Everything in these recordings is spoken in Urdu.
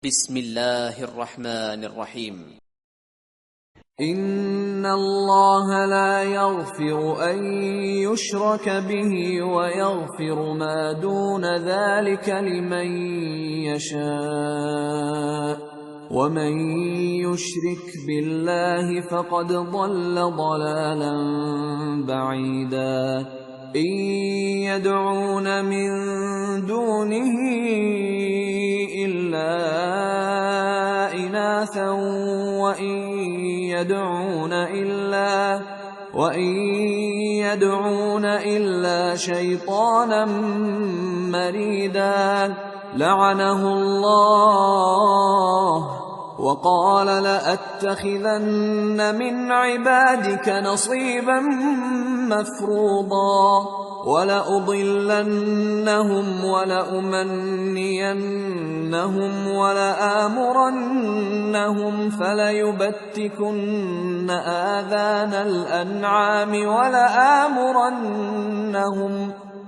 بسم الله الرحمن الرحيم. إن الله لا يغفر أن يشرك به ويغفر ما دون ذلك لمن يشاء ومن يشرك بالله فقد ضل ضلالا بعيدا إن يدعون من دونه إلا إناثا وإن يدعون إلا شيطانا مريدا لعنه الله وقال لأتخذن من عبادك نصيبا مفروضا ولأضلنهم ولأمنينهم ولآمرنهم فليبتكن آذان الأنعام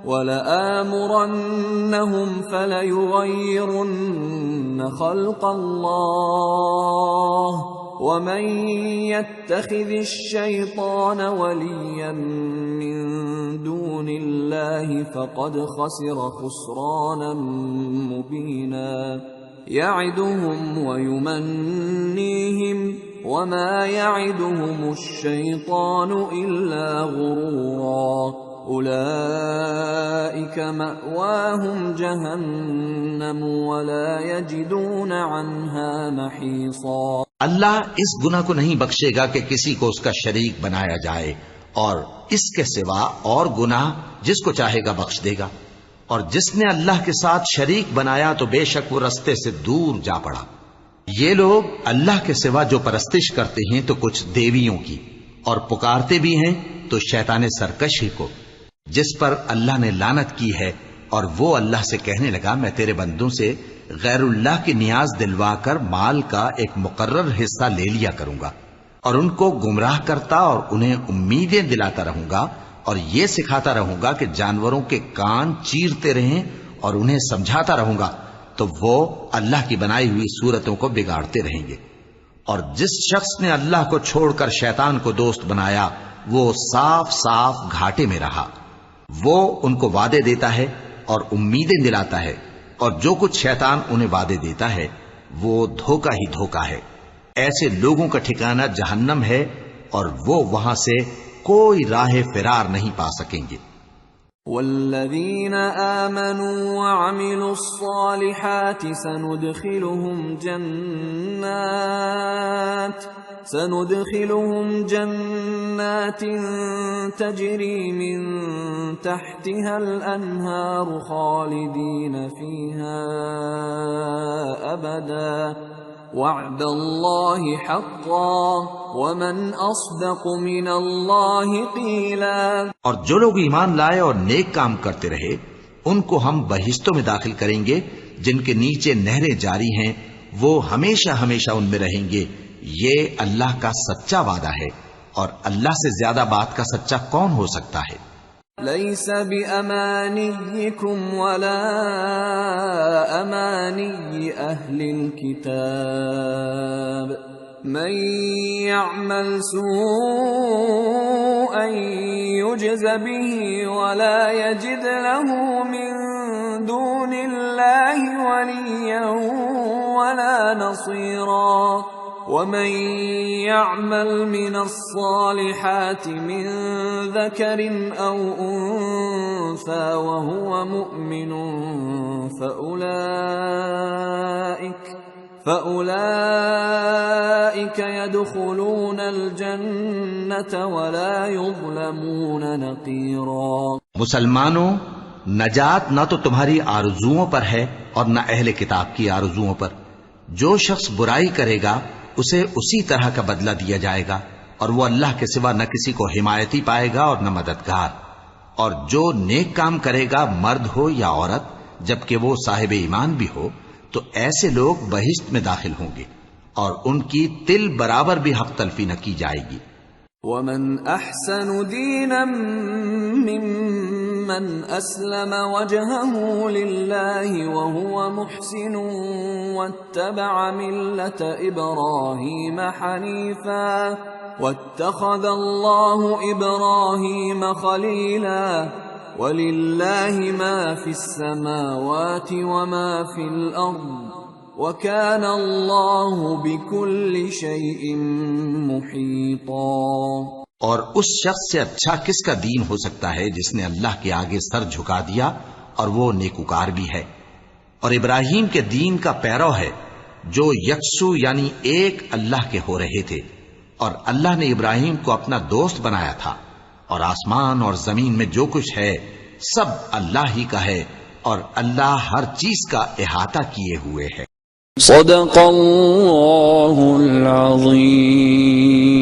ولآمرنهم فليغيرن خلق الله ومن يتخذ الشيطان وليا من دون الله فقد خسر خسرانا مبينا يعدهم ويمنيهم وما يعدهم الشيطان إلا غرورا أولئك مأواهم جہنم ولا يجدون عنها محيصا۔ اللہ اس گناہ کو نہیں بخشے گا کہ کسی کو اس کا شریک بنایا جائے، اور اس کے سوا اور گناہ جس کو چاہے گا بخش دے گا، اور جس نے اللہ کے ساتھ شریک بنایا تو بے شک وہ رستے سے دور جا پڑا۔ یہ لوگ اللہ کے سوا جو پرستش کرتے ہیں تو کچھ دیویوں کی، اور پکارتے بھی ہیں تو شیطان سرکش ہی کو، جس پر اللہ نے لعنت کی ہے، اور وہ اللہ سے کہنے لگا میں تیرے بندوں سے غیر اللہ کی نیاز دلوا کر مال کا ایک مقرر حصہ لے لیا کروں گا، اور ان کو گمراہ کرتا اور انہیں امیدیں دلاتا رہوں گا، اور یہ سکھاتا رہوں گا کہ جانوروں کے کان چیرتے رہیں، اور انہیں سمجھاتا رہوں گا تو وہ اللہ کی بنائی ہوئی صورتوں کو بگاڑتے رہیں گے۔ اور جس شخص نے اللہ کو چھوڑ کر شیطان کو دوست بنایا وہ صاف صاف گھاٹے میں رہا۔ وہ ان کو وعدے دیتا ہے اور امیدیں دلاتا ہے، اور جو کچھ شیطان انہیں وعدے دیتا ہے وہ دھوکہ ہی دھوکہ ہے۔ ایسے لوگوں کا ٹھکانہ جہنم ہے، اور وہ وہاں سے کوئی راہ فرار نہیں پا سکیں گے۔ والذین آمنوا وعملوا الصالحات سندخلهم جنات تجری من تحتها الانہار خالدین فیہا ابدا وعد اللہ حقا ومن اصدق من اللہ قیلا۔ اور جو لوگ ایمان لائے اور نیک کام کرتے رہے ان کو ہم بہشتوں میں داخل کریں گے جن کے نیچے نہریں جاری ہیں، وہ ہمیشہ ہمیشہ ان میں رہیں گے۔ یہ اللہ کا سچا وعدہ ہے، اور اللہ سے زیادہ بات کا سچا کون ہو سکتا ہے؟ لیس بأمانیکم ولا امانی اہل الكتاب من يعمل سوءا يجز به ولا يجد له من دون الله وليا ولا نصيرا ومن يعمل من الصالحات من ذكر أو أنثى وهو مؤمن فأولئك يدخلون الجنة ولا يظلمون نقيرا۔ مسلمانوں، نجات نہ تو تمہاری آرزوؤں پر ہے اور نہ اہل کتاب کی آرزوؤں پر۔ جو شخص برائی کرے گا اسے اسی طرح کا بدلہ دیا جائے گا، اور وہ اللہ کے سوا نہ کسی کو حمایتی پائے گا اور نہ مددگار۔ اور جو نیک کام کرے گا مرد ہو یا عورت جبکہ وہ صاحب ایمان بھی ہو تو ایسے لوگ بہشت میں داخل ہوں گے، اور ان کی تل برابر بھی حق تلفی نہ کی جائے گی۔ ومن احسن دینا ممن من أسلم وجهه لله وهو محسن واتبع ملة إبراهيم حنيفا واتخذ الله إبراهيم خليلا ولله ما في السماوات وما في الأرض وكان الله بكل شيء محيطا۔ اور اس شخص سے اچھا کس کا دین ہو سکتا ہے جس نے اللہ کے آگے سر جھکا دیا اور وہ نیکوکار بھی ہے، اور ابراہیم کے دین کا پیرو ہے جو یکسو یعنی ایک اللہ کے ہو رہے تھے، اور اللہ نے ابراہیم کو اپنا دوست بنایا تھا، اور آسمان اور زمین میں جو کچھ ہے سب اللہ ہی کا ہے، اور اللہ ہر چیز کا احاطہ کیے ہوئے ہے۔ صدق اللہ العظیم۔